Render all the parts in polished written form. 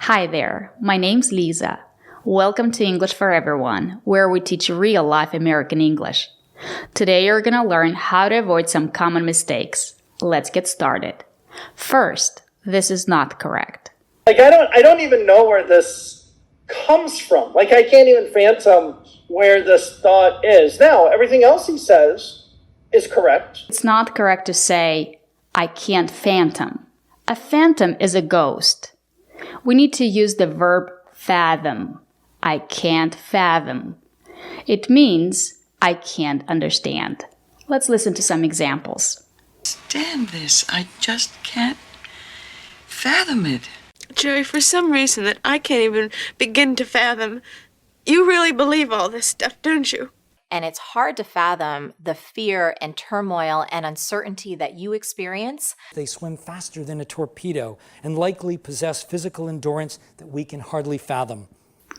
Hi there, my name's Lisa. Welcome to English for Everyone, where we teach real-life American English. Today you're gonna learn how to avoid some common mistakes. Let's get started. First, this is not correct. I don't even know where this comes from. I can't even phantom where this thought is. Now, everything else he says is correct. It's not correct to say, I can't phantom. A phantom is a ghost. We need to use the verb fathom. I can't fathom. It means I can't understand. Let's listen to some examples. Stand this. I just can't fathom it. Joey, for some reason that I can't even begin to fathom, you really believe all this stuff, don't you? And it's hard to fathom the fear and turmoil and uncertainty that you experience. They swim faster than a torpedo and likely possess physical endurance that we can hardly fathom.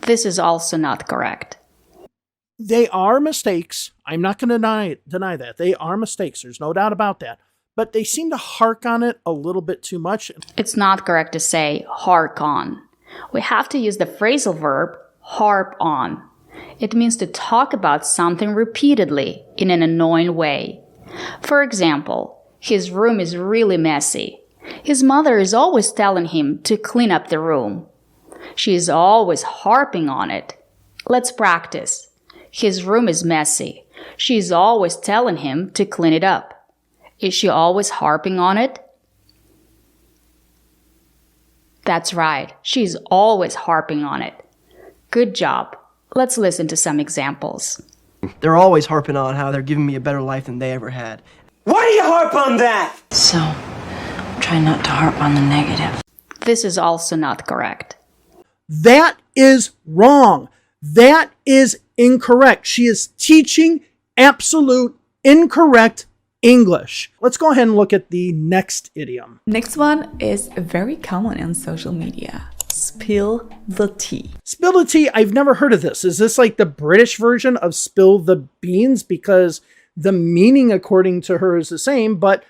This is also not correct. They are mistakes. I'm not going to deny that. They are mistakes. There's no doubt about that. But they seem to hark on it a little bit too much. It's not correct to say hark on. We have to use the phrasal verb harp on. It means to talk about something repeatedly in an annoying way. For example, his room is really messy. His mother is always telling him to clean up the room. She is always harping on it. Let's practice. His room is messy. She is always telling him to clean it up. Is she always harping on it? That's right. She's always harping on it. Good job. Let's listen to some examples. They're always harping on how they're giving me a better life than they ever had. Why do you harp on that? So, try not to harp on the negative. This is also not correct. That is wrong. That is incorrect. She is teaching absolute incorrect English. Let's go ahead and look at the next idiom. Next one is very common on social media. Spill the tea. Spill the tea. I've never heard of this. Is this like the British version of spill the beans? Because the meaning, according to her, is the same, but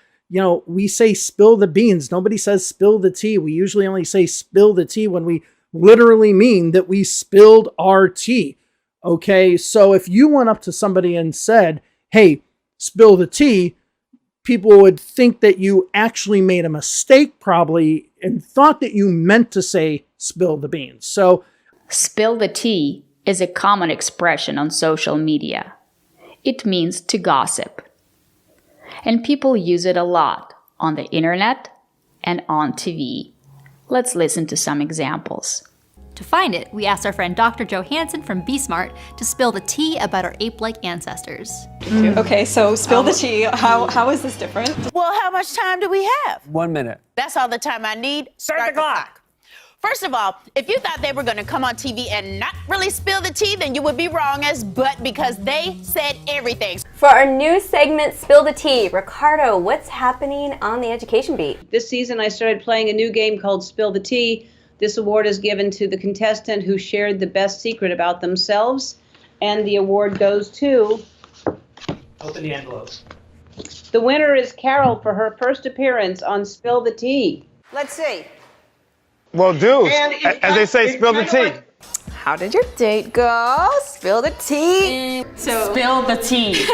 we say spill the beans. Nobody says spill the tea. We usually only say spill the tea when we literally mean that we spilled our tea. Okay, so if you went up to somebody and said, hey, spill the tea, people would think that you actually made a mistake probably and thought that you meant to say spill the beans. So, spill the tea is a common expression on social media. It means to gossip. And people use it a lot on the internet and on TV. Let's listen to some examples. To find it, we asked our friend Dr. Johansson from Be Smart to spill the tea about our ape-like ancestors. Okay, so spill the tea. How is this different? Well, how much time do we have? 1 minute. That's all the time I need. Start the clock. First of all, if you thought they were going to come on TV and not really spill the tea, then you would be wrong as but because they said everything. For our new segment, Spill the Tea, Ricardo, what's happening on the education beat? This season, I started playing a new game called Spill the Tea. This award is given to the contestant who shared the best secret about themselves, and the award goes to... Open the envelopes. The winner is Carol for her first appearance on Spill the Tea. Let's see. Well, do. As they say, spill the tea. How did your date go? Spill the tea. Spill the tea.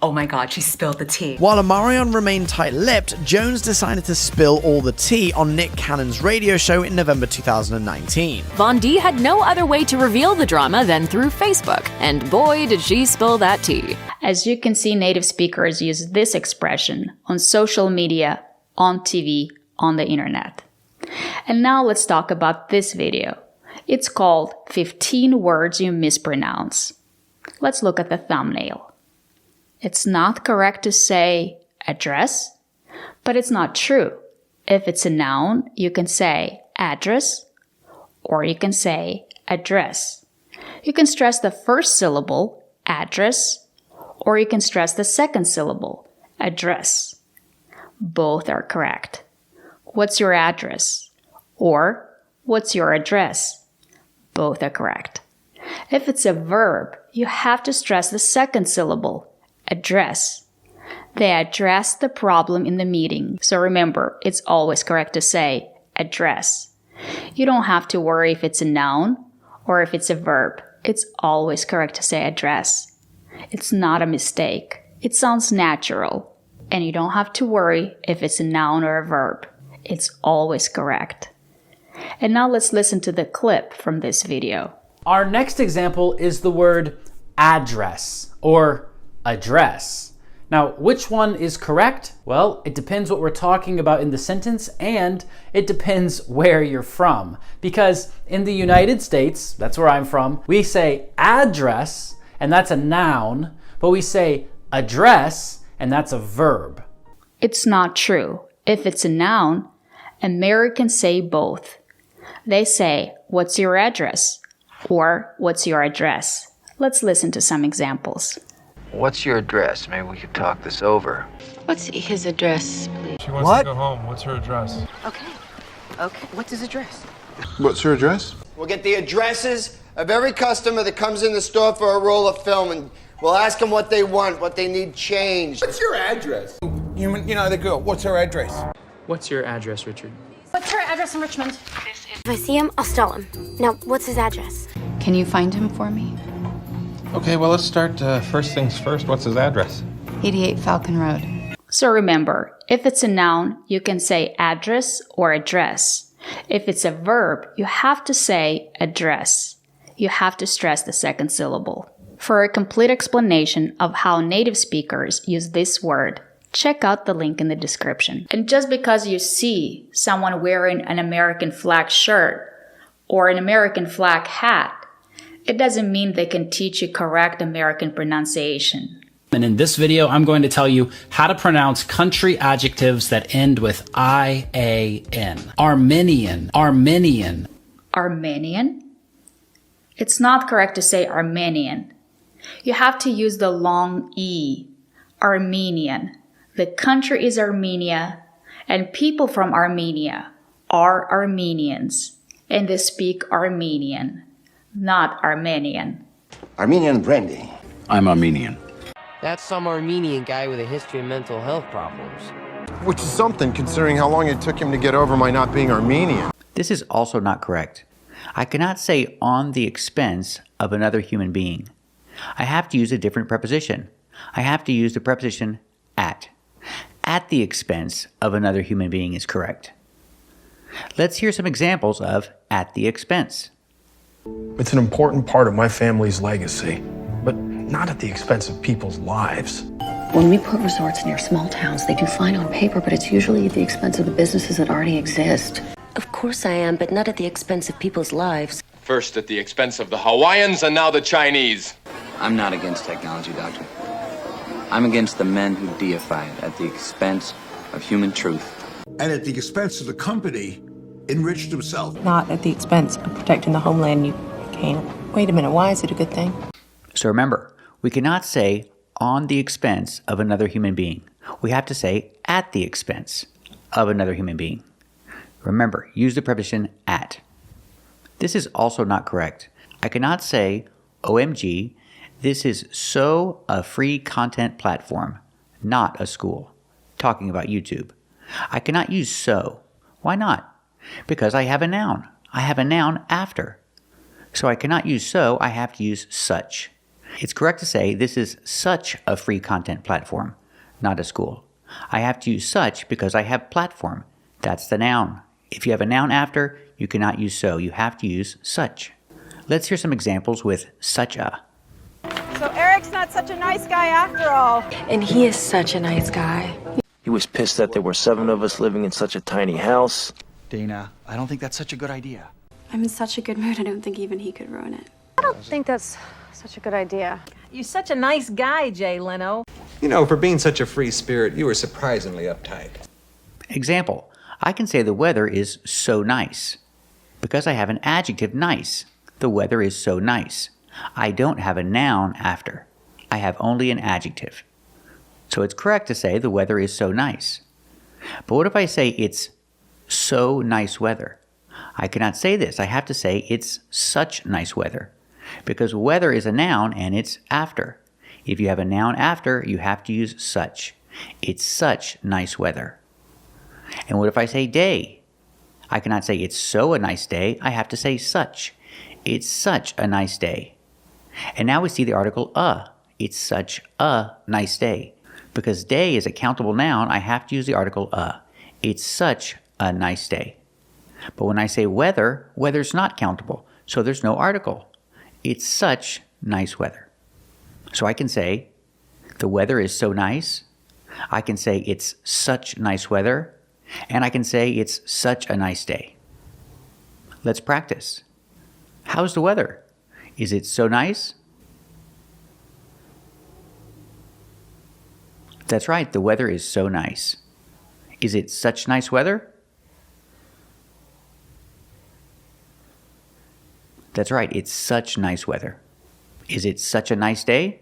Oh my God, she spilled the tea. While Omarion remained tight-lipped, Jones decided to spill all the tea on Nick Cannon's radio show in November 2019. Von D had no other way to reveal the drama than through Facebook, and boy did she spill that tea. As you can see, native speakers use this expression on social media, on TV, on the internet. And now let's talk about this video. It's called 15 Words You Mispronounce. Let's look at the thumbnail. It's not correct to say address, but it's not true. If it's a noun, you can say address, or you can say address. You can stress the first syllable, address, or you can stress the second syllable, address. Both are correct. What's your address? Or, what's your address? Both are correct. If it's a verb, you have to stress the second syllable, address. They addressed the problem in the meeting. So remember, it's always correct to say address. You don't have to worry if it's a noun or if it's a verb. It's always correct to say address. It's not a mistake. It sounds natural, and you don't have to worry if it's a noun or a verb. It's always correct. And now let's listen to the clip from this video. Our next example is the word address or address. Now, which one is correct? Well, it depends what we're talking about in the sentence, and it depends where you're from. Because in the United States, that's where I'm from, we say address, and that's a noun, but we say address, and that's a verb. It's not true. If it's a noun, Americans say both. They say, "What's your address?" or "What's your address?" Let's listen to some examples. What's your address? Maybe we could talk this over. What's his address, please? She wants to go home. What's her address? Okay. Okay. What's his address? What's her address? We'll get the addresses of every customer that comes in the store for a roll of film, and we'll ask them what they want, what they need changed. What's your address? You know the girl. What's her address? What's your address, Richard? What's her address in Richmond? If I see him, I'll stall him. Now, what's his address? Can you find him for me? Okay, well, let's start first things first. What's his address? 88 Falcon Road. So remember, if it's a noun, you can say address or address. If it's a verb, you have to say address. You have to stress the second syllable. For a complete explanation of how native speakers use this word, check out the link in the description. And just because you see someone wearing an American flag shirt or an American flag hat, it doesn't mean they can teach you correct American pronunciation. And in this video, I'm going to tell you how to pronounce country adjectives that end with I-A-N. Armenian, Armenian. Armenian? It's not correct to say Armenian. You have to use the long E. Armenian. The country is Armenia, and people from Armenia are Armenians, and they speak Armenian, not Armenian. Armenian brandy. I'm Armenian. That's some Armenian guy with a history of mental health problems. Which is something, considering how long it took him to get over my not being Armenian. This is also not correct. I cannot say on the expense of another human being. I have to use a different preposition. I have to use the preposition at. At the expense of another human being is correct. Let's hear some examples of at the expense. It's an important part of my family's legacy, but not at the expense of people's lives. When we put resorts near small towns, they do fine on paper, but it's usually at the expense of the businesses that already exist. Of course I am, but not at the expense of people's lives. First at the expense of the Hawaiians and now the Chinese. I'm not against technology, Doctor. I'm against the men who deify it at the expense of human truth. And at the expense of the company, enriched himself. Not at the expense of protecting the homeland you can't. Wait a minute, why is it a good thing? So remember, we cannot say on the expense of another human being. We have to say at the expense of another human being. Remember, use the preposition at. This is also not correct. I cannot say, OMG, this is so a free content platform, not a school. Talking about YouTube. I cannot use so. Why not? Because I have a noun. I have a noun after. So I cannot use so, I have to use such. It's correct to say this is such a free content platform, not a school. I have to use such because I have platform. That's the noun. If you have a noun after, you cannot use so. You have to use such. Let's hear some examples with such a. So Eric's not such a nice guy after all. And he is such a nice guy. He was pissed that there were 7 of us living in such a tiny house. Dana, I don't think that's such a good idea. I'm in such a good mood, I don't think even he could ruin it. I don't think that's such a good idea. You're such a nice guy, Jay Leno. You know, for being such a free spirit, you were surprisingly uptight. Example, I can say the weather is so nice. Because I have an adjective nice. The weather is so nice. I don't have a noun after. I have only an adjective. So it's correct to say the weather is so nice. But what if I say it's so nice weather? I cannot say this. I have to say it's such nice weather. Because weather is a noun and it's after. If you have a noun after, you have to use such. It's such nice weather. And what if I say day? I cannot say it's so a nice day. I have to say such. It's such a nice day. And now we see the article a. It's such a nice day. Because day is a countable noun, I have to use the article a. It's such a nice day. But when I say weather, weather's not countable, so there's no article. It's such nice weather. So I can say, the weather is so nice. I can say it's such nice weather. And I can say it's such a nice day. Let's practice. How's the weather? Is it so nice? That's right, the weather is so nice. Is it such nice weather? That's right, it's such nice weather. Is it such a nice day?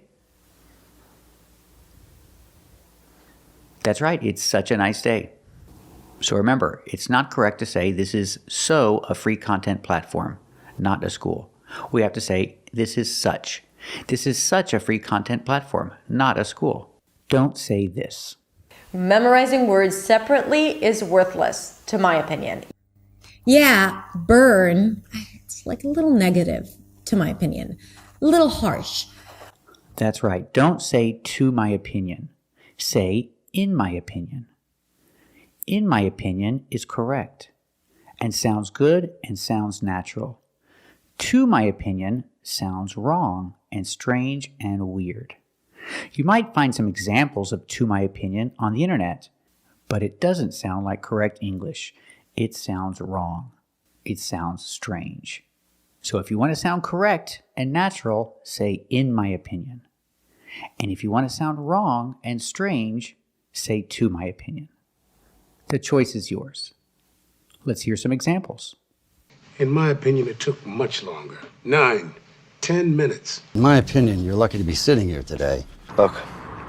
That's right, it's such a nice day. So remember, it's not correct to say this is so a free content platform, not a school. We have to say this is such. This is such a free content platform, not a school. Don't say this. Memorizing words separately is worthless, to my opinion. Yeah, burn. It's like a little negative, to my opinion. A little harsh. That's right. Don't say to my opinion. Say in my opinion. In my opinion is correct and sounds good and sounds natural. To my opinion sounds wrong and strange and weird. You might find some examples of to my opinion on the internet, but it doesn't sound like correct English. It sounds wrong. It sounds strange. So if you want to sound correct and natural, say in my opinion. And if you want to sound wrong and strange, say to my opinion. The choice is yours. Let's hear some examples. In my opinion, it took much longer. 9, 10 minutes. In my opinion, you're lucky to be sitting here today. Look,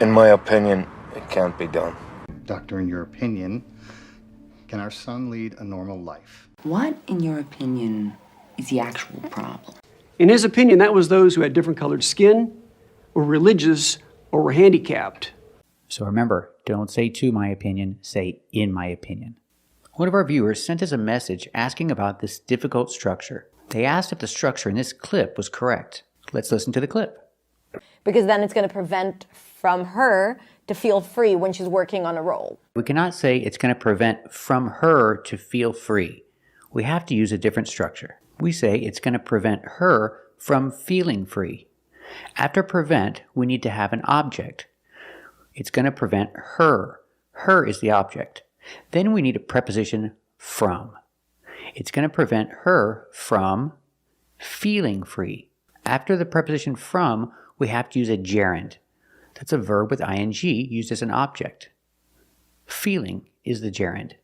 in my opinion, it can't be done. Doctor, in your opinion, can our son lead a normal life? What, in your opinion, is the actual problem? In his opinion, that was those who had different colored skin, or religious, or were handicapped. So remember, don't say to my opinion, say in my opinion. One of our viewers sent us a message asking about this difficult structure. They asked if the structure in this clip was correct. Let's listen to the clip. Because then it's going to prevent from her to feel free when she's working on a role. We cannot say it's going to prevent from her to feel free. We have to use a different structure. We say it's going to prevent her from feeling free. After prevent, we need to have an object. It's going to prevent her. Her is the object. Then we need a preposition from. It's going to prevent her from feeling free. After the preposition from, we have to use a gerund. That's a verb with ing used as an object. Feeling is the gerund.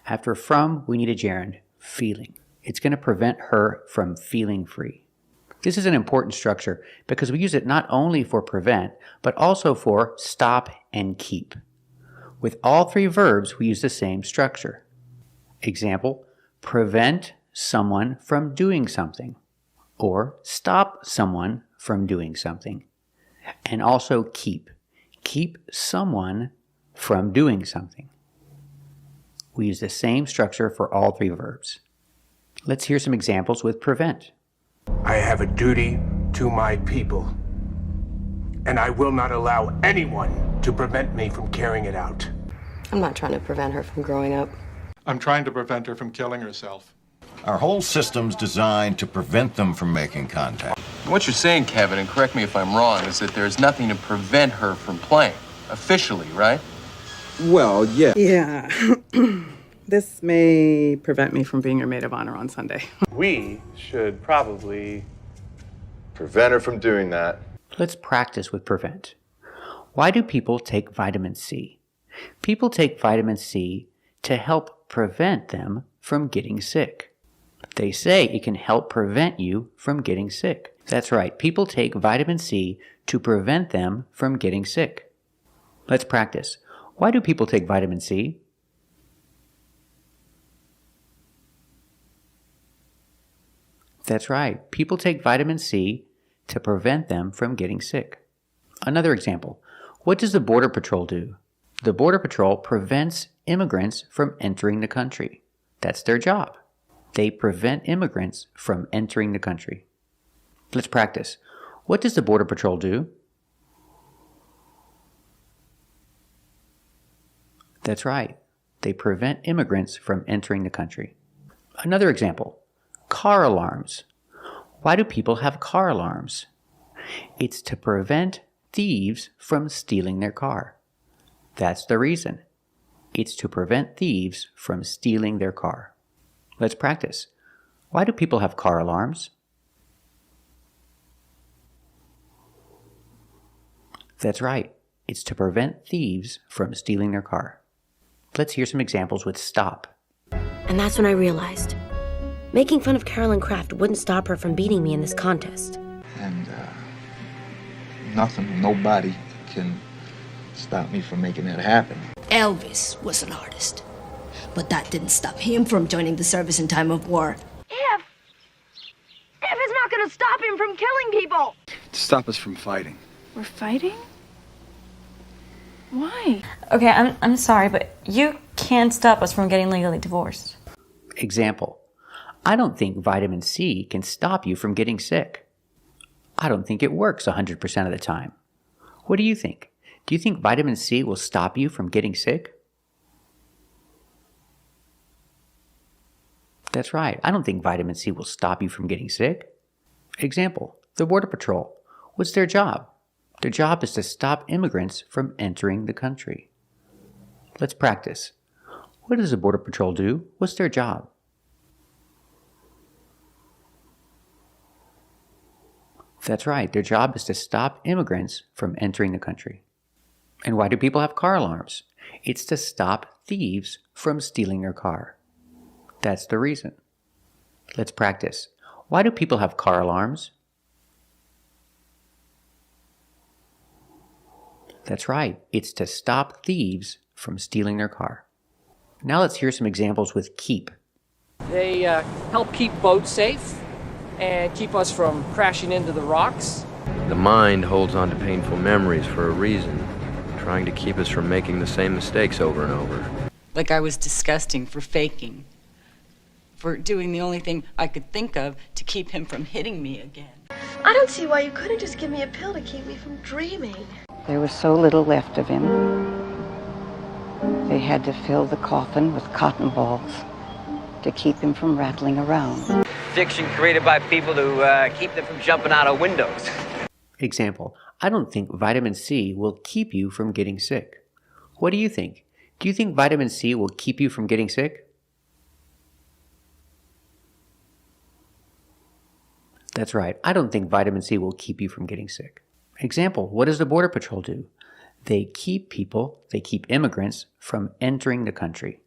After from, we need a gerund, feeling. It's going to prevent her from feeling free. This is an important structure because we use it not only for prevent, but also for stop and keep. With all three verbs, we use the same structure. Example, prevent someone from doing something, or stop someone from doing something. And also keep someone from doing something. We use the same structure for all three verbs. Let's hear some examples with prevent. I have a duty to my people, and I will not allow anyone to prevent me from carrying it out. I'm not trying to prevent her from growing up. I'm trying to prevent her from killing herself. Our whole system's designed to prevent them from making contact. What you're saying, Kevin, and correct me if I'm wrong, is that there's nothing to prevent her from playing. Officially, right? Well, yeah. Yeah. This may prevent me from being your maid of honor on Sunday. We should probably Prevent her from doing that. Let's practice with prevent. Why do people take vitamin C? People take vitamin C to help prevent them from getting sick. They say it can help prevent you from getting sick. That's right. People take vitamin C to prevent them from getting sick. Let's practice. Why do people take vitamin C? That's right. People take vitamin C to prevent them from getting sick. Another example. What does the Border Patrol do? The Border Patrol prevents immigrants from entering the country. That's their job. They prevent immigrants from entering the country. Let's practice. What does the Border Patrol do? That's right. They prevent immigrants from entering the country. Another example. Car alarms. Why do people have car alarms? It's to prevent thieves from stealing their car. That's the reason. It's to prevent thieves from stealing their car. Let's practice. Why do people have car alarms? That's right. It's to prevent thieves from stealing their car. Let's hear some examples with stop. And that's when I realized making fun of Carolyn Kraft wouldn't stop her from beating me in this contest. And nothing, nobody can stop me from making that happen. Elvis was an artist, but that didn't stop him from joining the service in time of war. If it's not gonna stop him from killing people. To stop us from fighting. We're fighting? Why? Okay, I'm sorry, but you can't stop us from getting legally divorced. Example. I don't think vitamin C can stop you from getting sick. I don't think it works 100% of the time. What do you think? Do you think vitamin C will stop you from getting sick? That's right. I don't think vitamin C will stop you from getting sick. Example. The Border Patrol. What's their job? Their job is to stop immigrants from entering the country. Let's practice. What does the Border Patrol do? What's their job? That's right. Their job is to stop immigrants from entering the country. And why do people have car alarms? It's to stop thieves from stealing their car. That's the reason. Let's practice. Why do people have car alarms? That's right. It's to stop thieves from stealing their car. Now let's hear some examples with keep. They help keep boats safe and keep us from crashing into the rocks. The mind holds on to painful memories for a reason, trying to keep us from making the same mistakes over and over. Like I was disgusting for faking, for doing the only thing I could think of to keep him from hitting me again. I don't see why you couldn't just give me a pill to keep me from dreaming. There was so little left of him. They had to fill the coffin with cotton balls to keep him from rattling around. Fiction created by people to keep them from jumping out of windows. Example. I don't think vitamin C will keep you from getting sick. What do you think? Do you think vitamin C will keep you from getting sick? That's right. I don't think vitamin C will keep you from getting sick. Example. What does the Border Patrol do? They keep immigrants from entering the country.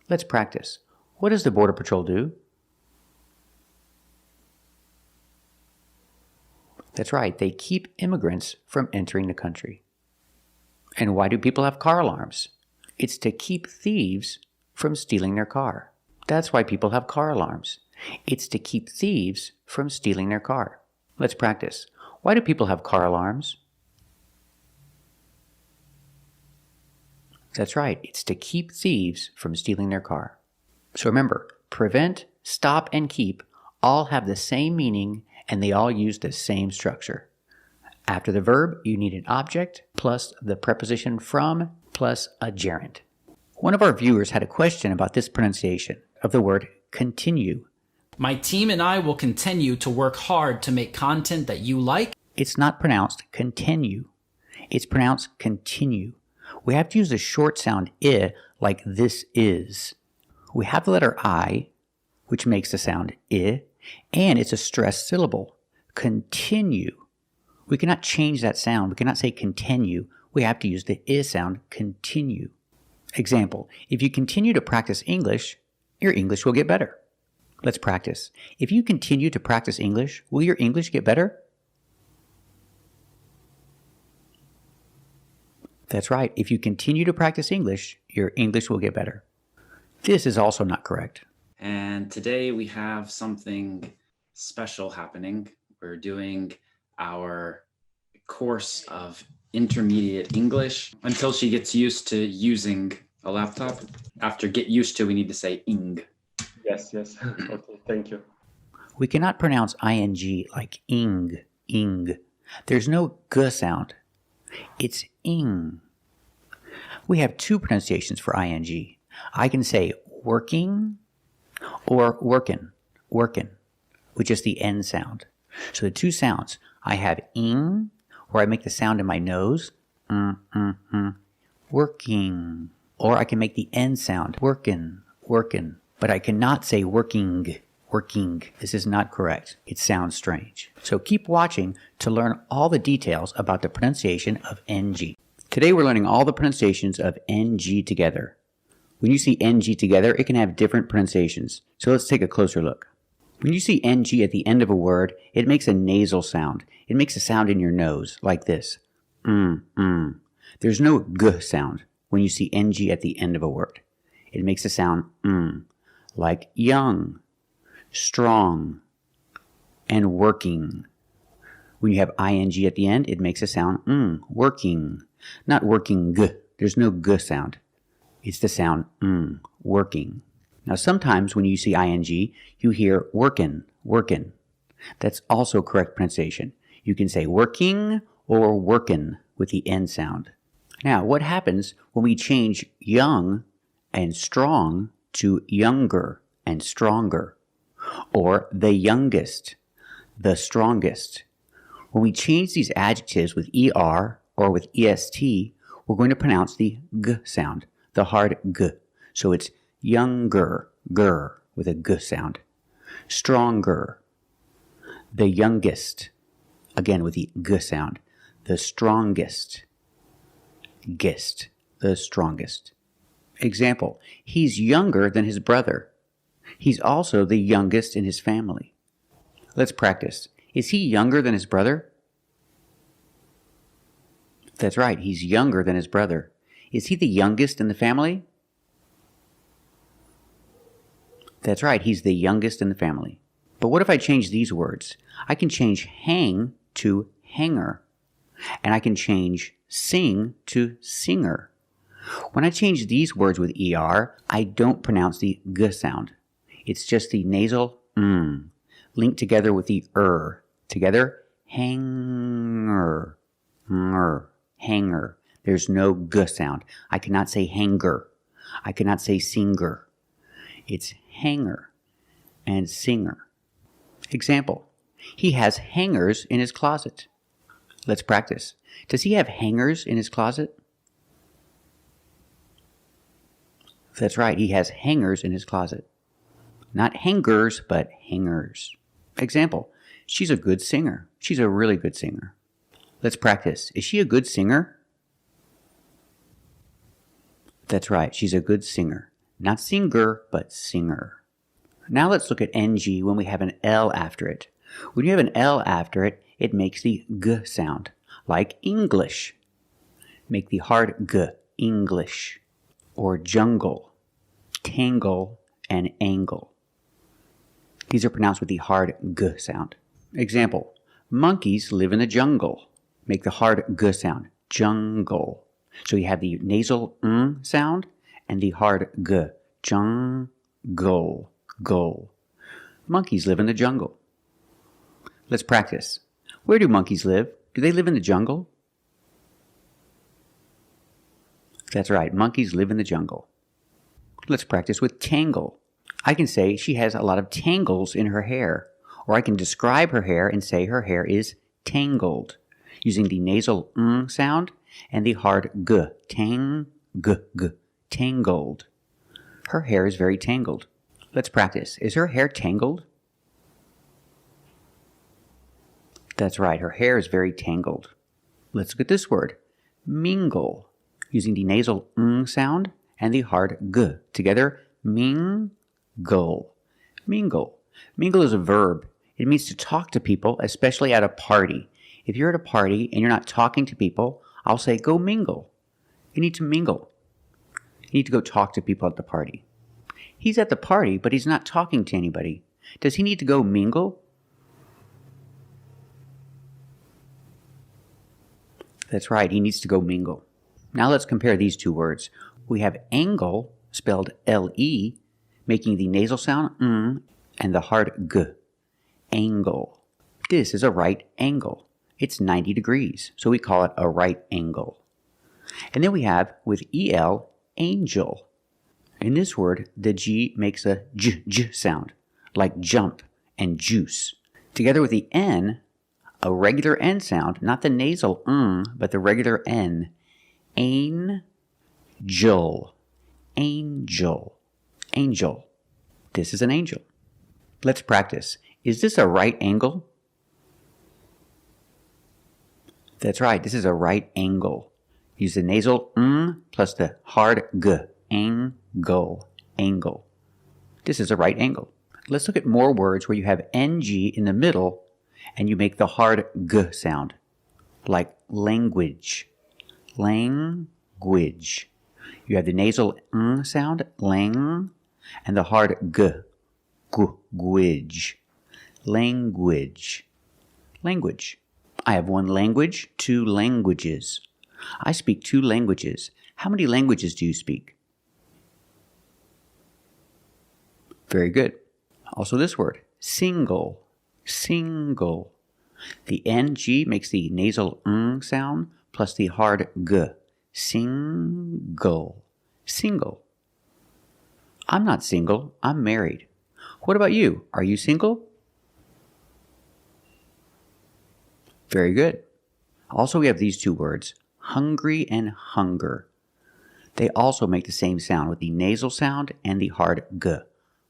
Let's practice. What does the Border Patrol do? That's right. They keep immigrants from entering the country. And why do people have car alarms? It's to keep thieves from stealing their car. That's why people have car alarms. It's to keep thieves from stealing their car. Let's practice. Why do people have car alarms? That's right. It's to keep thieves from stealing their car. So remember, prevent, stop, and keep all have the same meaning and they all use the same structure. After the verb, you need an object plus the preposition from plus a gerund. One of our viewers had a question about this pronunciation of the word continue. My team and I will continue to work hard to make content that you like. It's not pronounced continue. It's pronounced continue. We have to use the short sound I like this is. We have the letter I, which makes the sound I, and it's a stressed syllable. Continue. We cannot change that sound. We cannot say continue. We have to use the I sound, continue. Example, if you continue to practice English, your English will get better. Let's practice. If you continue to practice English, will your English get better? That's right. If you continue to practice English, your English will get better. This is also not correct. And today we have something special happening. We're doing our course of intermediate English until she gets used to using a laptop. After get used to, we need to say ing. Yes, yes. Okay, thank you. We cannot pronounce ing like ing, ing. There's no g sound. It's ing. We have two pronunciations for ing. I can say working or workin', workin', with just the N sound. So the two sounds, I have ing, where I make the sound in my nose, working. Or I can make the N sound, workin', workin'. But I cannot say working, working. This is not correct. It sounds strange. So keep watching to learn all the details about the pronunciation of NG. Today we're learning all the pronunciations of NG together. When you see NG together, it can have different pronunciations. So let's take a closer look. When you see NG at the end of a word, it makes a nasal sound. It makes a sound in your nose, like this. There's no g sound when you see NG at the end of a word. It makes a sound like young, strong, and working. When you have ing at the end, it makes a sound working. Not working g. There's no g sound. It's the sound working. Now sometimes when you see ing, you hear workin', workin'. That's also correct pronunciation. You can say working or workin' with the N sound. Now what happens when we change young and strong to younger and stronger? Or the youngest, the strongest. When we change these adjectives with ER or with EST, we're going to pronounce the G sound, the hard G. So it's younger, ger, with a G sound. Stronger, the youngest, again with the G sound. The strongest, gist, the strongest. Example, he's younger than his brother. He's also the youngest in his family. Let's practice. Is he younger than his brother? That's right, he's younger than his brother. Is he the youngest in the family? That's right, he's the youngest in the family. But what if I change these words? I can change hang to hanger. And I can change sing to singer. When I change these words with ER, I don't pronounce the G sound. It's just the nasal linked together with the Together, hanger, hanger. There's no G sound. I cannot say hanger. I cannot say singer. It's hanger and singer. Example, he has hangers in his closet. Let's practice. Does he have hangers in his closet? That's right, he has hangers in his closet. Not hangers, but hangers. Example, she's a good singer. She's a really good singer. Let's practice. Is she a good singer? That's right, she's a good singer. Not singer, but singer. Now let's look at NG when we have an L after it. When you have an L after it, it makes the G sound, like English. Make the hard G, English. Or jungle, tangle, and angle. These are pronounced with the hard G sound. Example, monkeys live in the jungle. Make the hard G sound, jungle. So you have the nasal sound and the hard G, jungle, go. Monkeys live in the jungle. Let's practice. Where do monkeys live? Do they live in the jungle? That's right, monkeys live in the jungle. Let's practice with tangle. I can say she has a lot of tangles in her hair, or I can describe her hair and say her hair is tangled, using the nasal sound and the hard G, tangled. Her hair is very tangled. Let's practice. Is her hair tangled? That's right, her hair is very tangled. Let's look at this word, mingle. Using the nasal sound and the hard G. Together, mingle. Mingle. Mingle is a verb. It means to talk to people, especially at a party. If you're at a party and you're not talking to people, I'll say, go mingle. You need to mingle. You need to go talk to people at the party. He's at the party, but he's not talking to anybody. Does he need to go mingle? That's right, he needs to go mingle. Now let's compare these two words. We have angle, spelled L-E, making the nasal sound and the hard g. Angle. This is a right angle. It's 90 degrees, so we call it a right angle. And then we have, with EL, angel. In this word, the G makes a j sound, like jump and juice. Together with the N, a regular N sound, not the nasal but the regular N. Angel. Angel. Angel. This is an angel. Let's practice. Is this a right angle? That's right, this is a right angle. Use the nasal plus the hard g. Angle. Angle. This is a right angle. Let's look at more words where you have ng in the middle and you make the hard g sound, like language. Language. You have the nasal sound, lang, and the hard g. Gwidge. Language. Language. I have one language, two languages. I speak two languages. How many languages do you speak? Very good. Also this word, single. Single. The ng makes the nasal sound plus the hard g. Single. Single. I'm not single. I'm married. What about you? Are you single? Very good. Also, we have these two words, hungry and hunger. They also make the same sound with the nasal sound and the hard g.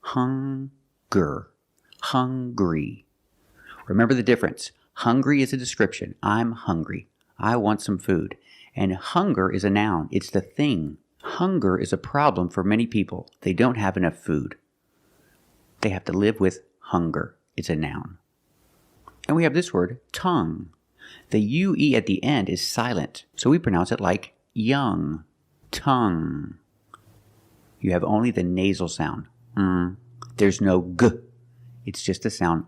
Hunger. Hungry. Remember the difference. Hungry is a description. I'm hungry. I want some food. And hunger is a noun. It's the thing. Hunger is a problem for many people. They don't have enough food. They have to live with hunger. It's a noun. And we have this word, tongue. The UE at the end is silent, so we pronounce it like young. Tongue. You have only the nasal sound. There's no g. It's just the sound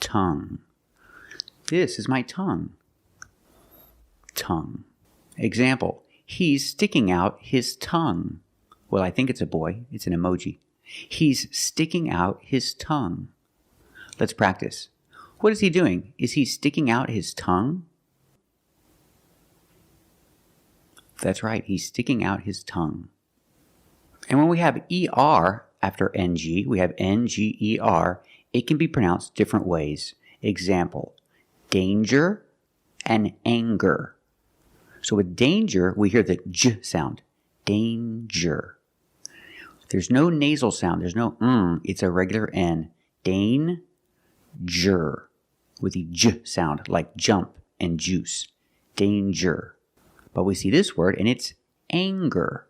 Tongue. This is my tongue. Tongue. Example, he's sticking out his tongue. Well, I think it's a boy. It's an emoji. He's sticking out his tongue. Let's practice. What is he doing? Is he sticking out his tongue? That's right, he's sticking out his tongue. And when we have ER after NG, we have NGER, it can be pronounced different ways. Example, danger and anger. So with danger, we hear the J sound. Danger. There's no nasal sound. There's no It's a regular N. Danger. With the J sound, like jump and juice. Danger. But we see this word, and it's anger.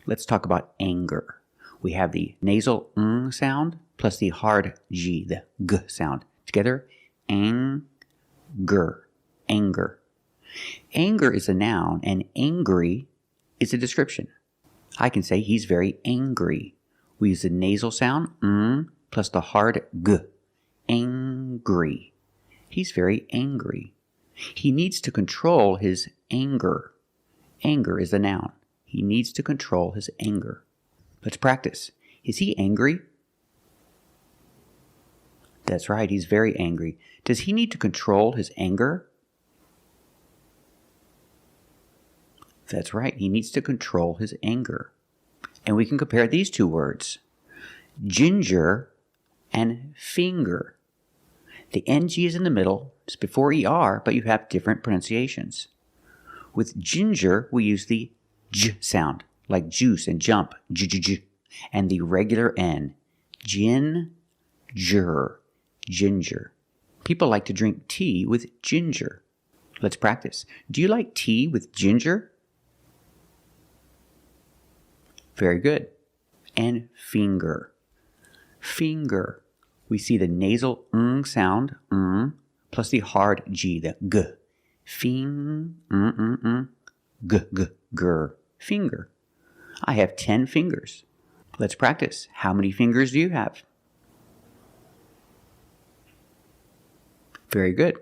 Let's talk about anger. We have the nasal sound plus the hard G, the G sound. Together, anger. Anger. Anger is a noun, and angry is a description. I can say he's very angry. We use the nasal sound, plus the hard G. Angry. He's very angry. He needs to control his anger. Anger is a noun. He needs to control his anger. Let's practice. Is he angry? That's right, he's very angry. Does he need to control his anger? That's right, he needs to control his anger. And we can compare these two words. Ginger and finger. The NG is in the middle, it's before ER, but you have different pronunciations. With ginger, we use the J sound, like juice and jump, j, and the regular N, ginger. People like to drink tea with ginger. Let's practice. Do you like tea with ginger? Very good. And finger. Finger. We see the nasal sound, plus the hard G, the G. Ger. Finger. I have 10 fingers. Let's practice. How many fingers do you have? Very good.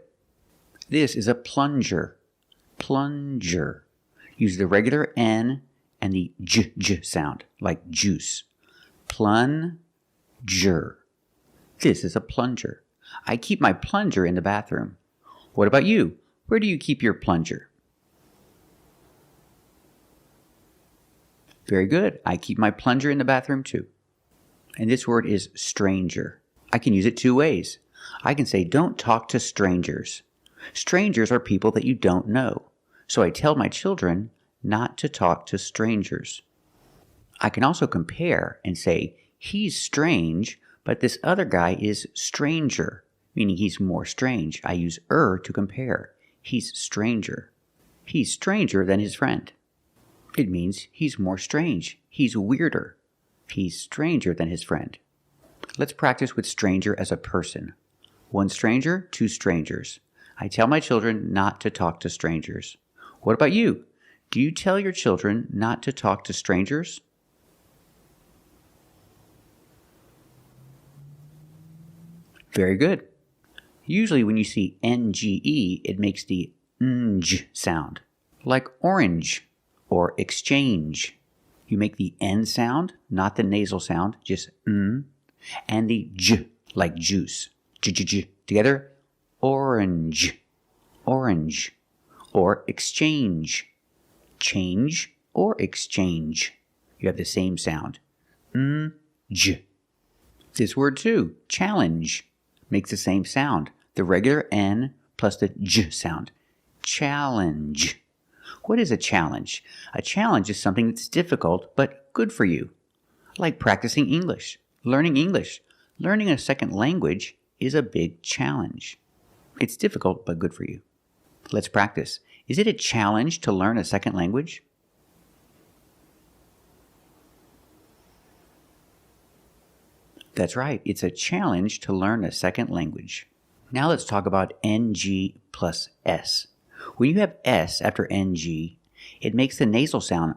This is a plunger. Plunger. Use the regular N and the J sound, like juice. Plunger. This is a plunger. I keep my plunger in the bathroom. What about you? Where do you keep your plunger? Very good. I keep my plunger in the bathroom too. And this word is stranger. I can use it two ways. I can say, don't talk to strangers. Strangers are people that you don't know. So I tell my children not to talk to strangers. I can also compare and say, he's strange, but this other guy is stranger, meaning he's more strange. I use to compare. He's stranger. He's stranger than his friend. It means he's more strange. He's weirder. He's stranger than his friend. Let's practice with stranger as a person. One stranger, two strangers. I tell my children not to talk to strangers. What about you? Do you tell your children not to talk to strangers? Very good. Usually when you see NGE, it makes the NG sound, like orange or exchange. You make the N sound, not the nasal sound, just N, and the J, like juice. J. Together, orange, orange, or exchange, change or exchange. You have the same sound. J. This word too, challenge, makes the same sound. The regular N plus the J sound. Challenge. What is a challenge? A challenge is something that's difficult but good for you. Like practicing English, learning English. Learning a second language is a big challenge. It's difficult but good for you. Let's practice. Is it a challenge to learn a second language? That's right. It's a challenge to learn a second language. Now let's talk about NG plus S. When you have S after NG, it makes the nasal sound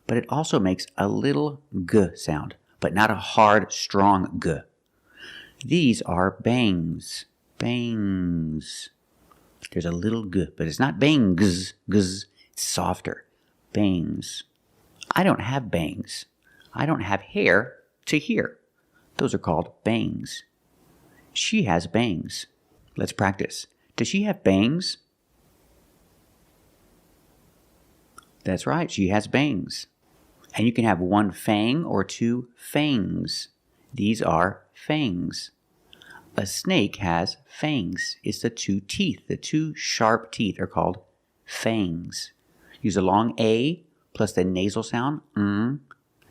but it also makes a little G sound, but not a hard, strong G. These are bangs. Bangs. There's a little G, but it's not bangs. It's softer. Bangs. I don't have bangs. I don't have hair to hear. Those are called bangs. She has bangs. Let's practice. Does she have bangs? That's right, she has bangs. And you can have one fang or two fangs. These are fangs. A snake has fangs. It's the two teeth. The two sharp teeth are called fangs. Use a long A plus the nasal sound and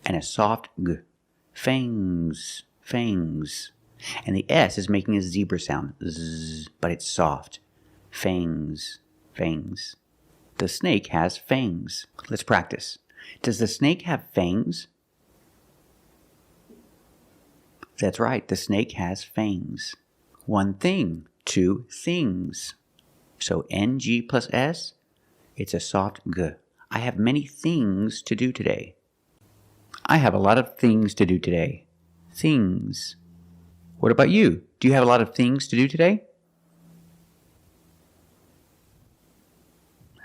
a soft G. Fangs. Fangs. And the S is making a zebra sound, Z, but it's soft. Fangs. Fangs. The snake has fangs. Let's practice. Does the snake have fangs? That's right, the snake has fangs. One thing, two things. So NG plus S, it's a soft G. I have many things to do today. I have a lot of things to do today. Things. What about you? Do you have a lot of things to do today?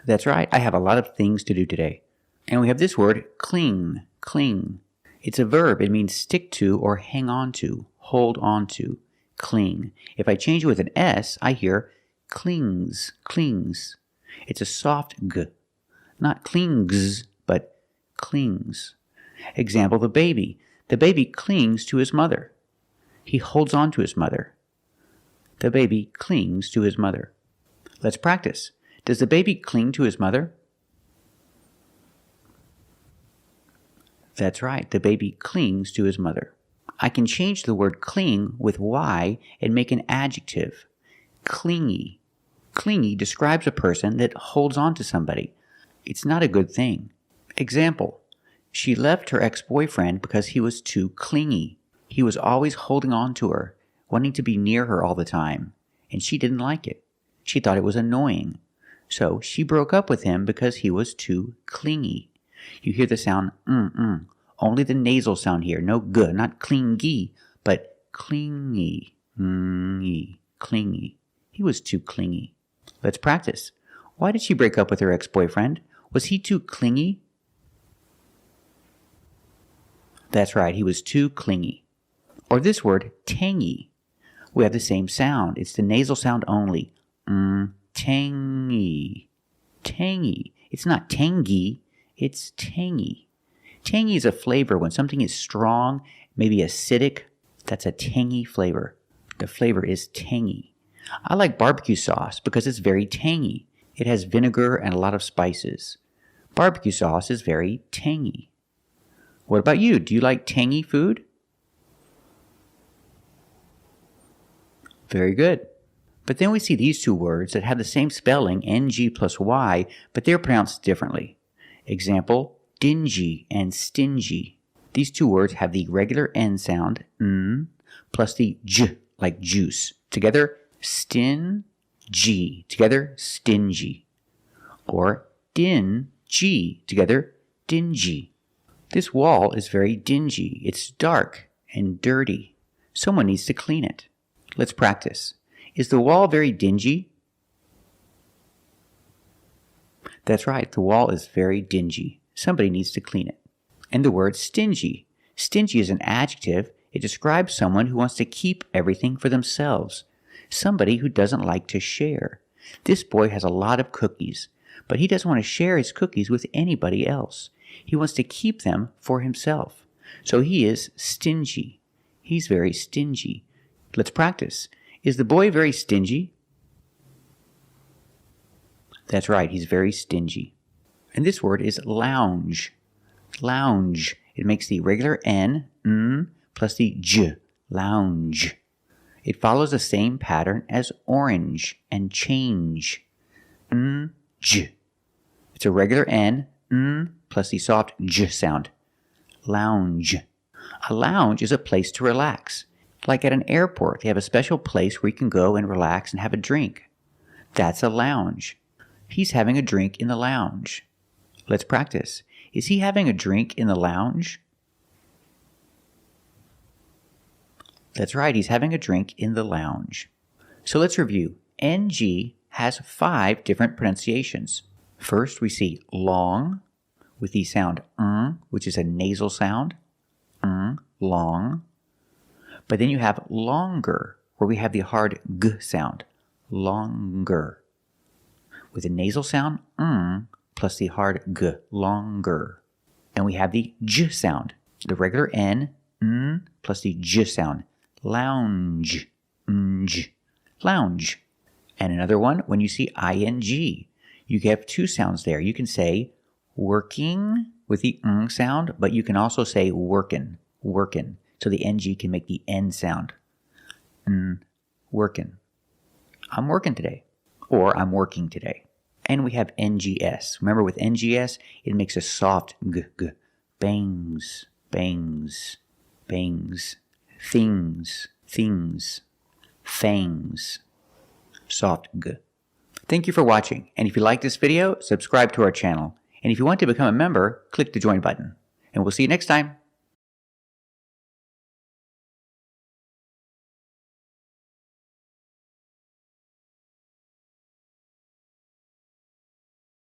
That's right, I have a lot of things to do today. And we have this word, cling, cling. It's a verb. It means stick to or hang on to, hold on to, cling. If I change it with an S, I hear clings, clings. It's a soft G. Not clings, but clings. Example, the baby. The baby clings to his mother. He holds on to his mother. The baby clings to his mother. Let's practice. Does the baby cling to his mother? That's right, the baby clings to his mother. I can change the word cling with Y and make an adjective. Clingy. Clingy describes a person that holds on to somebody. It's not a good thing. Example, she left her ex-boyfriend because he was too clingy. He was always holding on to her, wanting to be near her all the time, and she didn't like it. She thought it was annoying. So she broke up with him because he was too clingy. You hear the sound only the nasal sound here, no G, not clingy, but clingy, clingy. He was too clingy. Let's practice. Why did she break up with her ex-boyfriend? Was he too clingy? That's right, he was too clingy. Or this word, tangy. We have the same sound. It's the nasal sound only. Tangy. Tangy. It's not tangy, it's tangy. Tangy is a flavor when something is strong, maybe acidic. That's a tangy flavor. The flavor is tangy. I like barbecue sauce because it's very tangy. It has vinegar and a lot of spices. Barbecue sauce is very tangy. What about you? Do you like tangy food? Very good. But then we see these two words that have the same spelling, ng plus y, but they're pronounced differently. Example, dingy and stingy. These two words have the regular n sound, n, plus the j, like juice. Together, stin-g. Together, stingy. Or din-g. Together, dingy. This wall is very dingy. It's dark and dirty. Someone needs to clean it. Let's practice. Is the wall very dingy? That's right, the wall is very dingy. Somebody needs to clean it. And the word stingy. Stingy is an adjective. It describes someone who wants to keep everything for themselves. Somebody who doesn't like to share. This boy has a lot of cookies, but he doesn't want to share his cookies with anybody else. He wants to keep them for himself. So he is stingy. He's very stingy. Let's practice. Is the boy very stingy? That's right, he's very stingy. And this word is lounge. Lounge. It makes the regular n, plus the j. Lounge. It follows the same pattern as orange and change. J. It's a regular n, plus the soft j sound. Lounge. A lounge is a place to relax. Like at an airport, they have a special place where you can go and relax and have a drink. That's a lounge. He's having a drink in the lounge. Let's practice. Is he having a drink in the lounge? That's right, he's having a drink in the lounge. So let's review. NG has 5 different pronunciations. First, we see long with the sound which is a nasal sound. Long. But then you have longer, where we have the hard g sound. Longer. With a nasal sound, plus the hard g, longer. And we have the j sound, the regular n, plus the j sound. Lounge. Lounge. And another one, when you see ing, you have 2 sounds there. You can say working with the sound, but you can also say workin'. So the ng can make the n sound. Workin'. I'm working today. Or I'm working today. And we have ngs. Remember with ngs, it makes a soft g. Bangs. Bangs. Bangs. Things. Things. Fangs. Soft g. Thank you for watching. And if you like this video, subscribe to our channel. And if you want to become a member, click the join button. And we'll see you next time.